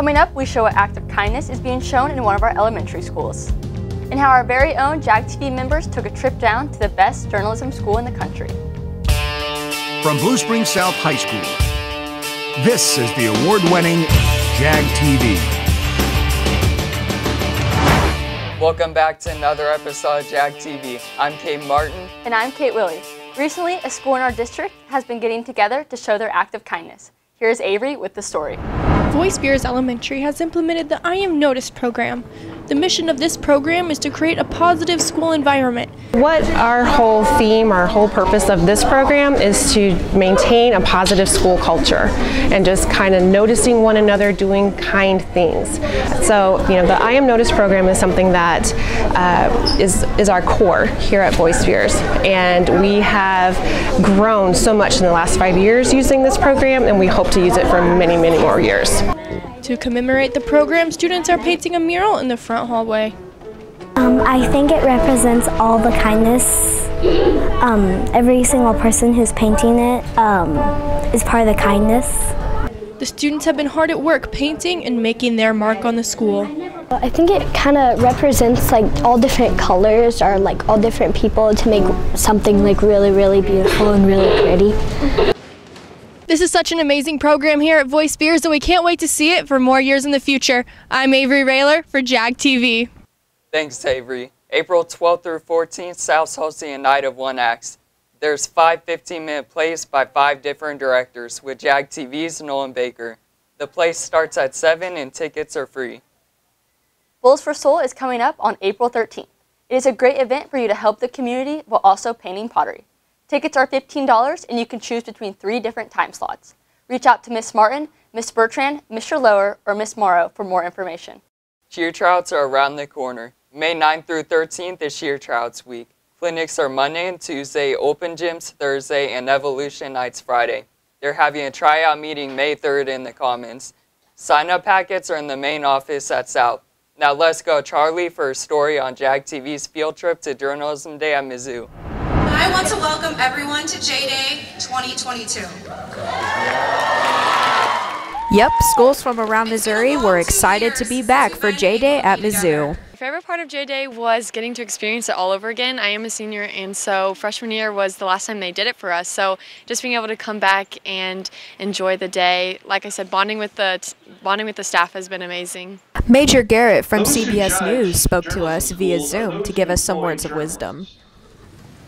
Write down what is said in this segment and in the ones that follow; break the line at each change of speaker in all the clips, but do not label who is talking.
Coming up, we show what act of kindness is being shown in one of our elementary schools, and how our very own Jag TV members took a trip down to the best journalism school in the country.
From Blue Springs South High School, this is the award-winning Jag TV.
Welcome back to another episode of Jag TV. I'm Kate Martin.
And I'm Kate Willie. Recently, a school in our district has been getting together to show their act of kindness. Here's Avery with the story.
Voice Beers Elementary has implemented the I Am Noticed program. The mission of this program is to create a positive school environment.
What our whole theme, our whole purpose of this program is to maintain a positive school culture and just kind of noticing one another, doing kind things. So, the I Am Noticed program is something that is our core here at Voice Beers, and we have grown so much in the last 5 years using this program, and we hope to use it for many, many more years.
To commemorate the program, students are painting a mural in the front hallway.
I think it represents all the kindness. Every single person who's painting it is part of the kindness.
The students have been hard at work painting and making their mark on the school.
I think it kind of represents all different colors or all different people to make something really, really beautiful and really pretty.
This is such an amazing program here at Voice Beers, and we can't wait to see it for more years in the future. I'm Avery Rayler for Jag TV.
Thanks, Avery. April 12th through 14th, South's hosting a night of one acts. There's 5 15-minute plays by 5 different directors with Jag TV's Nolan Baker. The play starts at 7 and tickets are free.
Bowls for Soul is coming up on April 13th. It is a great event for you to help the community while also painting pottery. Tickets are $15 and you can choose between 3 different time slots. Reach out to Miss Martin, Miss Bertrand, Mr. Lower, or Miss Morrow for more information.
Cheer tryouts are around the corner. May 9th through 13th is Cheer Tryouts Week. Clinics are Monday and Tuesday, open gyms Thursday, and Evolution Nights Friday. They're having a tryout meeting May 3rd in the Commons. Sign-up packets are in the main office at South. Now let's go Charlie for a story on Jag TV's field trip to Journalism Day at Mizzou.
I want to welcome everyone to J-Day 2022.
Yep, schools from around Missouri were excited to be back for J-Day at Mizzou.
My favorite part of J-Day was getting to experience it all over again. I am a senior, and so freshman year was the last time they did it for us. So just being able to come back and enjoy the day, like I said, bonding with the staff has been amazing.
Major Garrett from CBS News spoke to us via Zoom to give us some words of wisdom.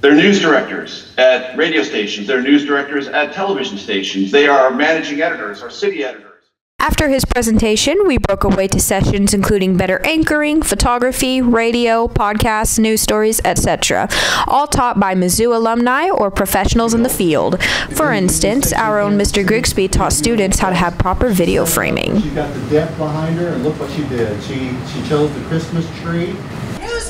They're news directors at radio stations. They're news directors at television stations. They are managing editors or city editors.
After his presentation, we broke away to sessions including better anchoring, photography, radio, podcasts, news stories, etc., all taught by Mizzou alumni or professionals in the field. For instance, our own Mr. Grigsby taught students how to have proper video framing.
She got the depth behind her, and look what she did. She chose the Christmas tree.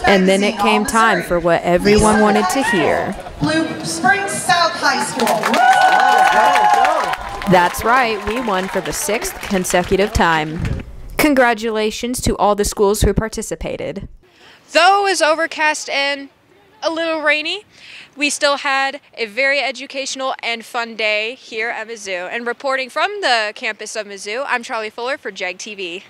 And then it came time for what everyone wanted to hear.
Blue Springs South High School.
That's right, we won for the 6th consecutive time. Congratulations to all the schools who participated.
Though it was overcast and a little rainy, we still had a very educational and fun day here at Mizzou. And reporting from the campus of Mizzou, I'm Charlie Fuller for Jag TV.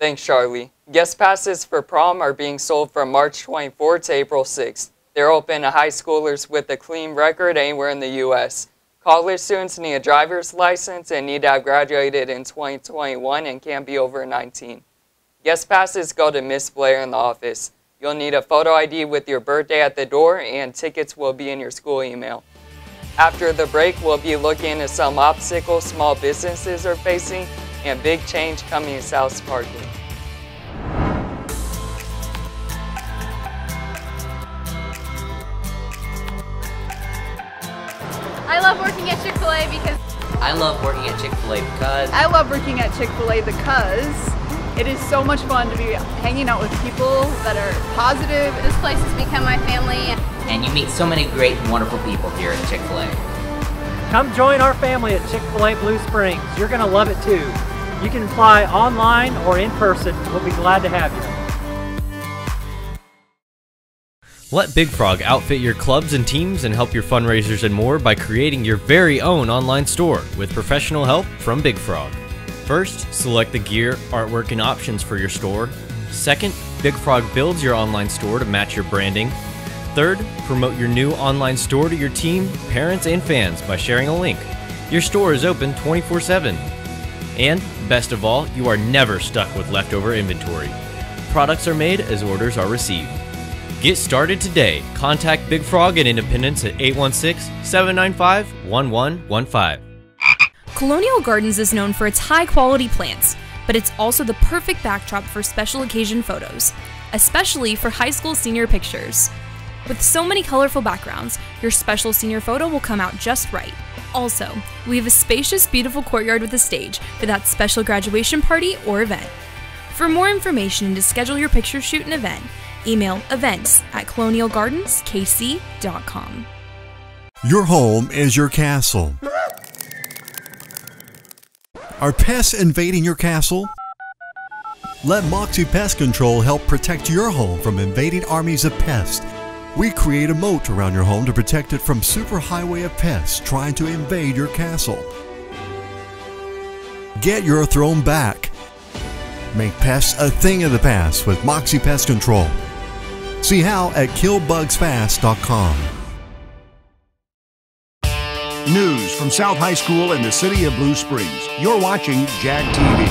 Thanks, Charlie. Guest passes for prom are being sold from March 24th to April 6th. They're open to high schoolers with a clean record anywhere in the U.S. College students need a driver's license and need to have graduated in 2021 and can't be over 19. Guest passes go to Miss Blair in the office. You'll need a photo ID with your birthday at the door, and tickets will be in your school email. After the break, we'll be looking at some obstacles small businesses are facing and big change coming in South's parking.
I love working at Chick-fil-A because
I love working at Chick-fil-A because
I love working at Chick-fil-A because it is so much fun to be hanging out with people that are positive. This place has become my family.
And you meet so many great and wonderful people here at Chick-fil-A.
Come join our family at Chick-fil-A Blue Springs. You're going to love it too. You can apply online or in person. We'll be glad to have you.
Let Big Frog outfit your clubs and teams and help your fundraisers and more by creating your very own online store with professional help from Big Frog. First, select the gear, artwork, and options for your store. Second, Big Frog builds your online store to match your branding. Third, promote your new online store to your team, parents, and fans by sharing a link. Your store is open 24/7. And, best of all, you are never stuck with leftover inventory. Products are made as orders are received. Get started today. Contact Big Frog at Independence at 816-795-1115.
Colonial Gardens is known for its high-quality plants, but it's also the perfect backdrop for special occasion photos, especially for high school senior pictures. With so many colorful backgrounds, your special senior photo will come out just right. Also, we have a spacious, beautiful courtyard with a stage for that special graduation party or event. For more information and to schedule your picture shoot and event, email events@colonialgardenskc.com.
Your home is your castle. Are pests invading your castle? Let Moxie Pest Control help protect your home from invading armies of pests. We create a moat around your home to protect it from superhighway of pests trying to invade your castle. Get your throne back. Make pests a thing of the past with Moxie Pest Control. See how at killbugsfast.com.
News from South High School in the city of Blue Springs. You're watching Jag TV.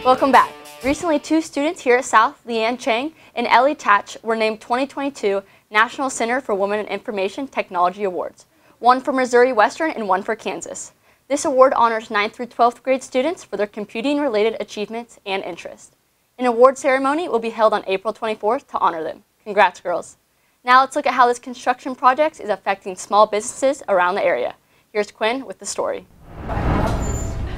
Welcome back. Recently, 2 students here at South, Leanne Chang and Ellie Tatch, were named 2022 National Center for Women in Information Technology Awards, one for Missouri Western and one for Kansas. This award honors 9th through 12th grade students for their computing-related achievements and interests. An award ceremony will be held on April 24th to honor them. Congrats, girls. Now let's look at how this construction project is affecting small businesses around the area. Here's Quinn with the story.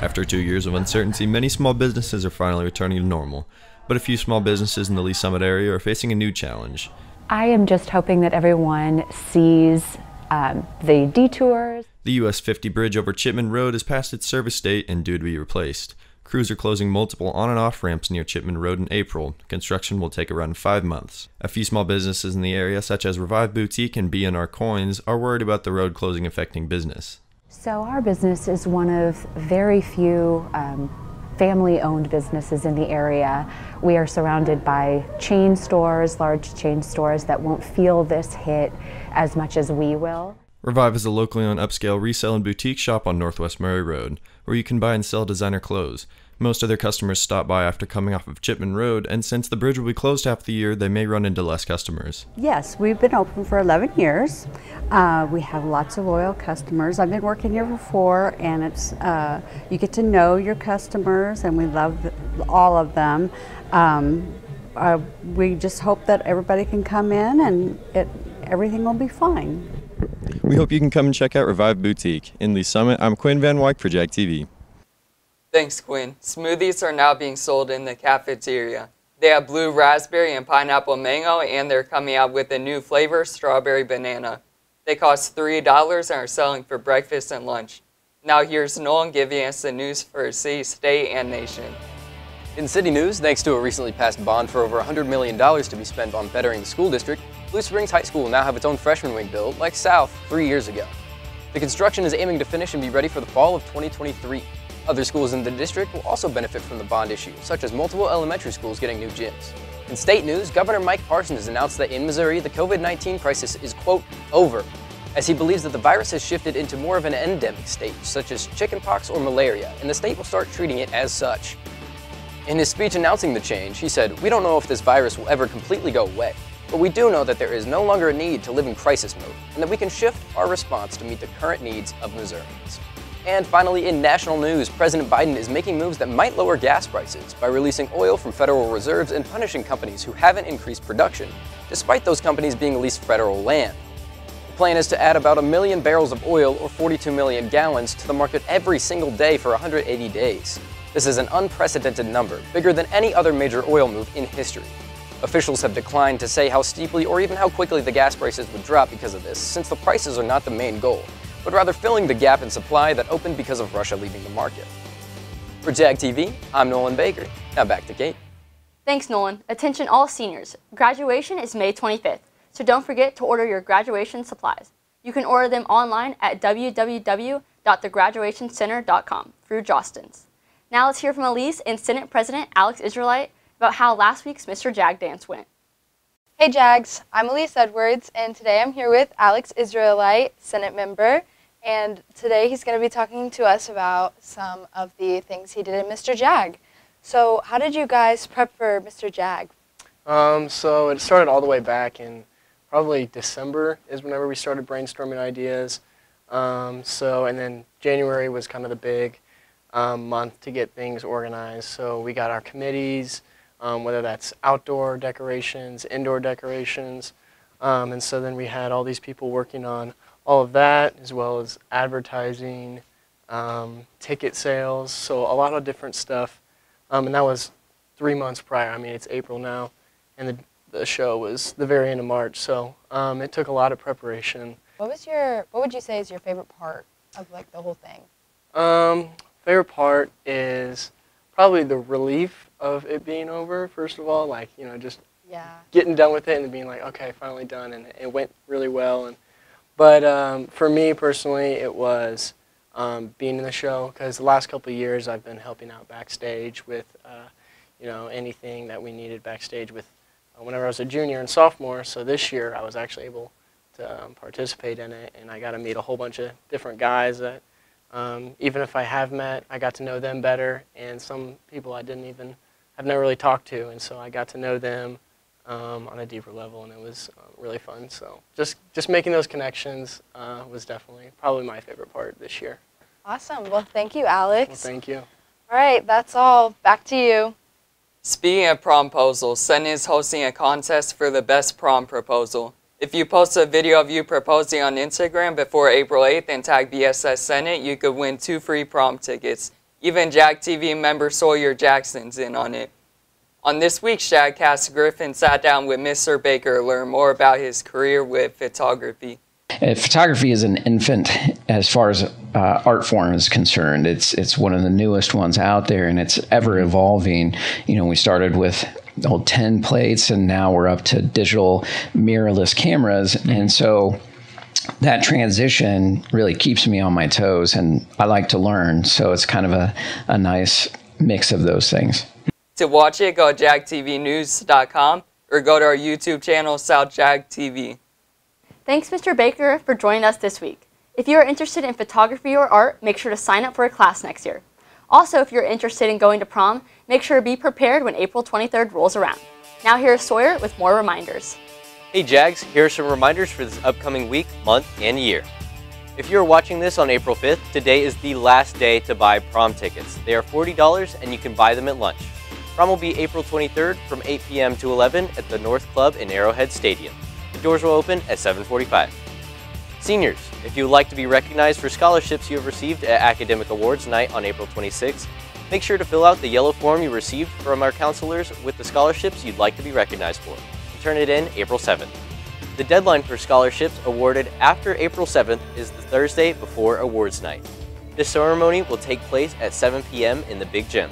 After 2 years of uncertainty, many small businesses are finally returning to normal, but a few small businesses in the Lee Summit area are facing a new challenge.
I am just hoping that everyone sees the detours.
The US 50 bridge over Chipman Road is past its service date and due to be replaced. Crews are closing multiple on and off ramps near Chipman Road in April. Construction will take around 5 months. A few small businesses in the area, such as Revive Boutique and B&R Coins, are worried about the road closing affecting business.
So our business is one of very few family-owned businesses in the area. We are surrounded by chain stores, large chain stores that won't feel this hit as much as we will.
Revive is a locally owned upscale resale and boutique shop on Northwest Murray Road, where you can buy and sell designer clothes. Most of their customers stop by after coming off of Chipman Road, and since the bridge will be closed half the year, they may run into less customers.
Yes, we've been open for 11 years. We have lots of loyal customers. I've been working here for 4, and it's you get to know your customers, and we love all of them. We just hope that everybody can come in, and everything will be fine.
We hope you can come and check out Revive Boutique. In Lee Summit, I'm Quinn Van Wyk for Jag TV.
Thanks, Quinn. Smoothies are now being sold in the cafeteria. They have blue raspberry and pineapple mango, and they're coming out with a new flavor, strawberry banana. They cost $3 and are selling for breakfast and lunch. Now here's Nolan giving us the news for city, state, and nation.
In city news, thanks to a recently passed bond for over $100 million to be spent on bettering the school district, Blue Springs High School will now have its own freshman wing built, like South, 3 years ago. The construction is aiming to finish and be ready for the fall of 2023. Other schools in the district will also benefit from the bond issue, such as multiple elementary schools getting new gyms. In state news, Governor Mike Parson has announced that in Missouri, the COVID-19 crisis is, quote, over, as he believes that the virus has shifted into more of an endemic stage, such as chickenpox or malaria, and the state will start treating it as such. In his speech announcing the change, he said, "We don't know if this virus will ever completely go away, but we do know that there is no longer a need to live in crisis mode, and that we can shift our response to meet the current needs of Missourians." And finally, in national news, President Biden is making moves that might lower gas prices by releasing oil from federal reserves and punishing companies who haven't increased production, despite those companies being leased federal land. The plan is to add about 1 million barrels of oil, or 42 million gallons, to the market every single day for 180 days. This is an unprecedented number, bigger than any other major oil move in history. Officials have declined to say how steeply or even how quickly the gas prices would drop because of this, since the prices are not the main goal, but rather filling the gap in supply that opened because of Russia leaving the market. For Jag TV, I'm Nolan Baker. Now back to Kate.
Thanks, Nolan. Attention all seniors. Graduation is May 25th, so don't forget to order your graduation supplies. You can order them online at www.thegraduationcenter.com through Jostens. Now let's hear from Elise and Senate President Alex Israelite about how last week's Mr. Jag dance went.
Hey Jags, I'm Elise Edwards, and today I'm here with Alex Israelite, Senate member, and today he's going to be talking to us about some of the things he did in Mr. Jag. So how did you guys prep for Mr. Jag?
So it started all the way back in probably December is whenever we started brainstorming ideas. And then January was kind of the big month to get things organized. So we got our committees, whether that's outdoor decorations, indoor decorations. And so then we had all these people working on all of that, as well as advertising, ticket sales, so a lot of different stuff. And that was 3 months prior. I mean, it's April now, and the show was the very end of March. So it took a lot of preparation.
What would you say is your favorite part of like the whole thing?
Favorite part is probably the relief of it being over, first of all, like, you know, just getting done with it and being like, okay, finally done, and it went really well. But for me personally, it was being in the show, because the last couple of years I've been helping out backstage with, you know, anything that we needed backstage with whenever I was a junior and sophomore. So this year I was actually able to participate in it, and I got to meet a whole bunch of different guys that even if I have met, I got to know them better, and some people I've never really talked to, and so I got to know them on a deeper level, and it was really fun. So just making those connections was definitely probably my favorite part this year.
Awesome. Well, thank you, Alex.
Well, thank you.
All right, that's all. Back to you.
Speaking of promposals, Senate is hosting a contest for the best prom proposal. If you post a video of you proposing on Instagram before April 8th and tag BSS Senate, you could win 2 free prom tickets. Even Jag TV member Sawyer Jackson's in on it. On this week's Shagcast, Griffin sat down with Mr. Baker to learn more about his career with photography.
Photography is an infant as far as art form is concerned. It's one of the newest ones out there, and it's ever evolving. You know, we started with old 10 plates, and now we're up to digital mirrorless cameras, and so that transition really keeps me on my toes, and I like to learn. So it's kind of a nice mix of those things.
To watch it, go to jagtvnews.com or go to our YouTube channel, South Jag TV.
Thanks, Mr. Baker, for joining us this week. If you are interested in photography or art, make sure to sign up for a class next year. Also, if you're interested in going to prom, make sure to be prepared when April 23rd rolls around. Now here's Sawyer with more reminders.
Hey Jags, here are some reminders for this upcoming week, month, and year. If you're watching this on April 5th, today is the last day to buy prom tickets. They are $40 and you can buy them at lunch. Prom will be April 23rd from 8 p.m. to 11 at the North Club in Arrowhead Stadium. The doors will open at 7:45. Seniors, if you would like to be recognized for scholarships you have received at Academic Awards Night on April 26th, make sure to fill out the yellow form you received from our counselors with the scholarships you'd like to be recognized for. Turn it in April 7th. The deadline for scholarships awarded after April 7th is the Thursday before awards night. This ceremony will take place at 7 p.m. in the Big Gym.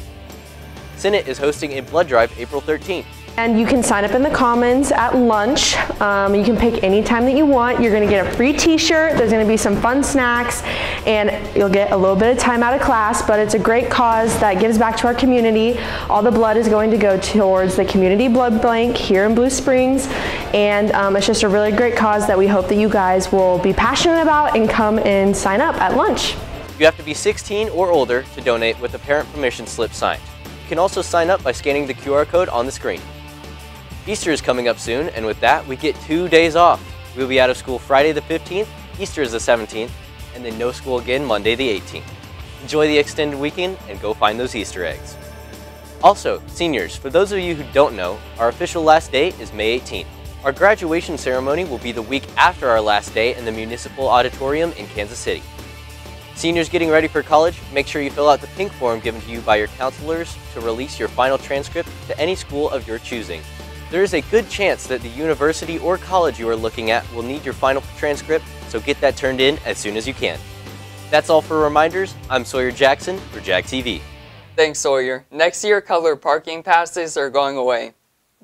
Senate is hosting a blood drive April 13th.
And you can sign up in the Commons at lunch. You can pick any time that you want. You're gonna get a free t-shirt, there's gonna be some fun snacks, and you'll get a little bit of time out of class, but it's a great cause that gives back to our community. All the blood is going to go towards the Community Blood Bank here in Blue Springs, and it's just a really great cause that we hope that you guys will be passionate about and come and sign up at lunch.
You have to be 16 or older to donate with a parent permission slip signed. You can also sign up by scanning the QR code on the screen. Easter is coming up soon, and with that, we get 2 days off. We'll be out of school Friday the 15th, Easter is the 17th, and then no school again Monday the 18th. Enjoy the extended weekend and go find those Easter eggs. Also, seniors, for those of you who don't know, our official last day is May 18th. Our graduation ceremony will be the week after our last day in the Municipal Auditorium in Kansas City. Seniors getting ready for college, make sure you fill out the pink form given to you by your counselors to release your final transcript to any school of your choosing. There is a good chance that the university or college you are looking at will need your final transcript, so get that turned in as soon as you can. That's all for reminders. I'm Sawyer Jackson for Jag TV.
Thanks, Sawyer. Next year, colored parking passes are going away.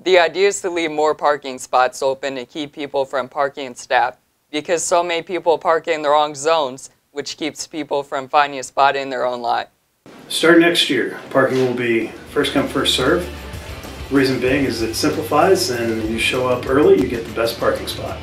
The idea is to leave more parking spots open to keep people from parking staff, because so many people park in the wrong zones, which keeps people from finding a spot in their own lot.
Starting next year, parking will be first come, first serve. Reason being is it simplifies, and you show up early, you get the best parking spot.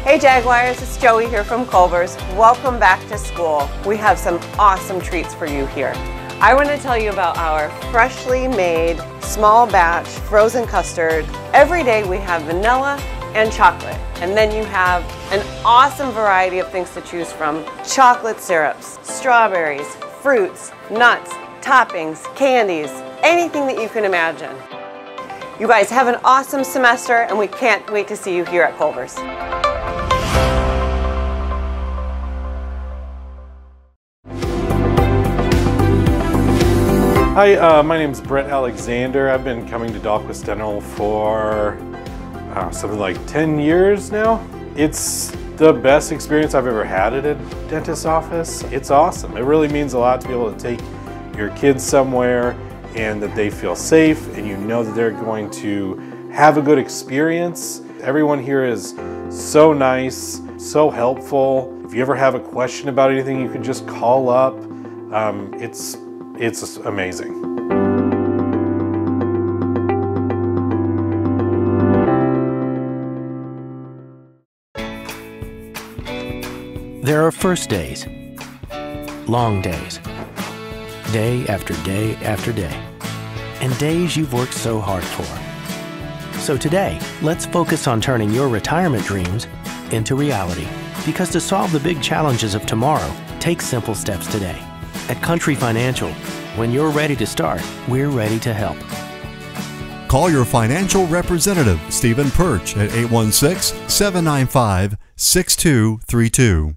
Hey Jaguars, it's Joey here from Culver's. Welcome back to school. We have some awesome treats for you here. I want to tell you about our freshly made small batch frozen custard. Every day we have vanilla and chocolate. And then you have an awesome variety of things to choose from. Chocolate syrups, strawberries, fruits, nuts, toppings, candies, anything that you can imagine. You guys have an awesome semester, and we can't wait to see you here at Culver's.
Hi, my name is Brett Alexander. I've been coming to Dahlquist Dental for something like 10 years now. It's the best experience I've ever had at a dentist's office. It's awesome. It really means a lot to be able to take your kids somewhere and that they feel safe and you know that they're going to have a good experience. Everyone here is so nice, so helpful. If you ever have a question about anything, you can just call up. It's amazing.
There are first days, long days, day after day after day, and days you've worked so hard for. So today, let's focus on turning your retirement dreams into reality. Because to solve the big challenges of tomorrow, take simple steps today. At Country Financial, when you're ready to start, we're ready to help.
Call your financial representative, Stephen Perch, at 816-795-6232.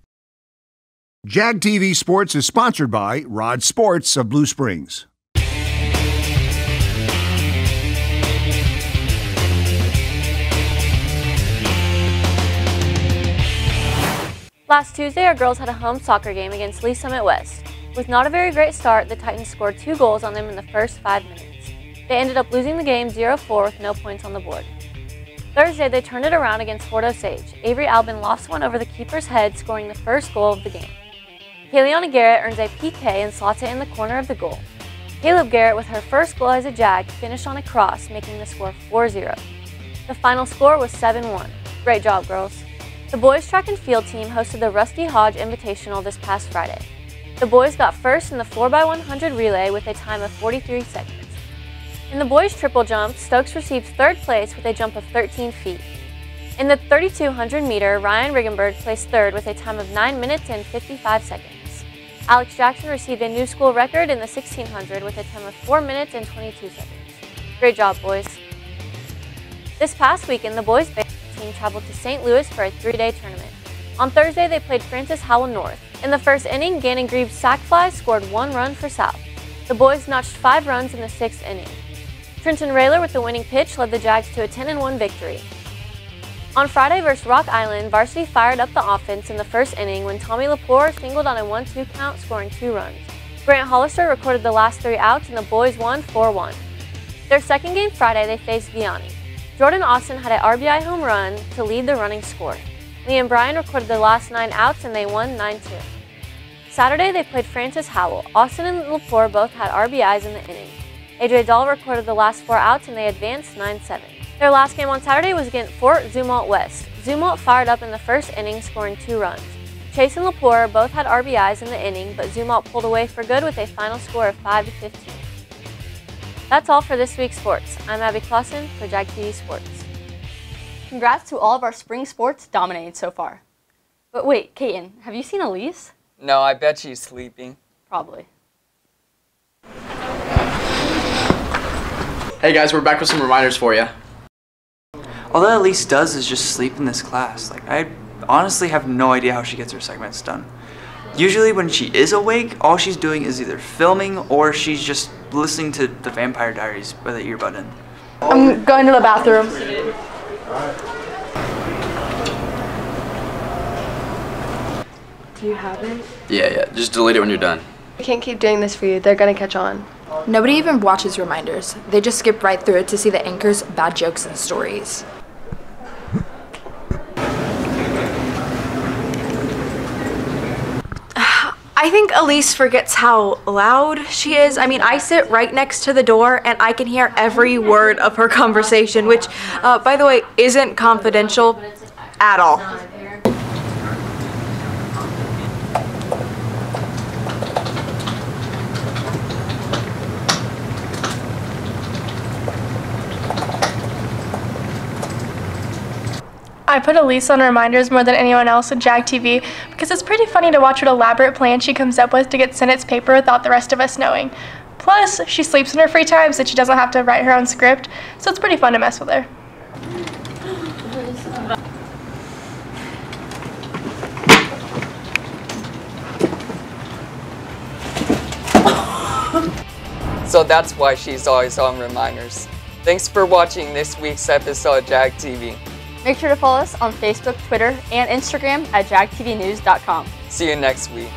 Jag TV Sports is sponsored by Rod Sports of Blue Springs.
Last Tuesday, our girls had a home soccer game against Lee Summit West. With not a very great start, the Titans scored 2 goals on them in the first 5 minutes. They ended up losing the game 0-4 with no points on the board. Thursday, they turned it around against Fort Osage. Avery Albin lost one over the keeper's head, scoring the first goal of the game. Kayleana Garrett earns a PK and slots it in the corner of the goal. Caleb Garrett, with her first goal as a Jag, finished on a cross, making the score 4-0. The final score was 7-1. Great job, girls. The boys track and field team hosted the Rusty Hodge Invitational this past Friday. The boys got first in the 4x100 relay with a time of 43 seconds. In the boys triple jump, Stokes received 3rd place with a jump of 13 feet. In the 3200 meter, Ryan Riggenberg placed 3rd with a time of 9 minutes and 55 seconds. Alex Jackson received a new school record in the 1600 with a time of 4 minutes and 22 seconds. Great job, boys. This past weekend, the boys baseball team traveled to St. Louis for a 3-day tournament. On Thursday, they played Francis Howell North. In the first inning, Gannon Greaves' sac fly scored 1 run for South. The boys notched 5 runs in the 6th inning. Trenton Rayler with the winning pitch led the Jags to a 10-1 victory. On Friday versus Rock Island, varsity fired up the offense in the first inning when Tommy Lepore singled on a 1-2 count, scoring 2 runs. Grant Hollister recorded the last 3 outs and the boys won 4-1. Their second game Friday, they faced Vianney. Jordan Austin had an RBI home run to lead the running score. Liam Bryan recorded the last 9 outs and they won 9-2. Saturday, they played Francis Howell. Austin and Lepore both had RBIs in the inning. AJ Dahl recorded the last 4 outs and they advanced 9-7. Their last game on Saturday was against Fort Zumwalt West. Zumwalt fired up in the first inning, scoring 2 runs. Chase and Lepore both had RBIs in the inning, but Zumwalt pulled away for good with a final score of 5-15. That's all for this week's sports. I'm Abby Clausen for Jag TV Sports. Congrats to all of our spring sports dominated so far. But wait, Kaiten, have you seen Elise?
No, I bet she's sleeping.
Probably.
Hey guys, we're back with some reminders for you. All that Elise does is just sleep in this class. I honestly have no idea how she gets her segments done. Usually when she is awake, all she's doing is either filming or she's just listening to the Vampire Diaries with an earbud in.
I'm going to the bathroom. Do you have it?
Yeah, just delete it when you're done.
I can't keep doing this for you. They're gonna catch on.
Nobody even watches reminders. They just skip right through it to see the anchor's bad jokes and stories.
I think Elise forgets how loud she is. I mean, I sit right next to the door and I can hear every word of her conversation, which, by the way, isn't confidential at all.
I put Elise on reminders more than anyone else at Jag TV because it's pretty funny to watch what elaborate plan she comes up with to get sent its paper without the rest of us knowing. Plus, she sleeps in her free time so she doesn't have to write her own script, so it's pretty fun to mess with her.
So that's why she's always on reminders. Thanks for watching this week's episode of Jag TV.
Make sure to follow us on Facebook, Twitter, and Instagram at jagtvnews.com.
See you next week.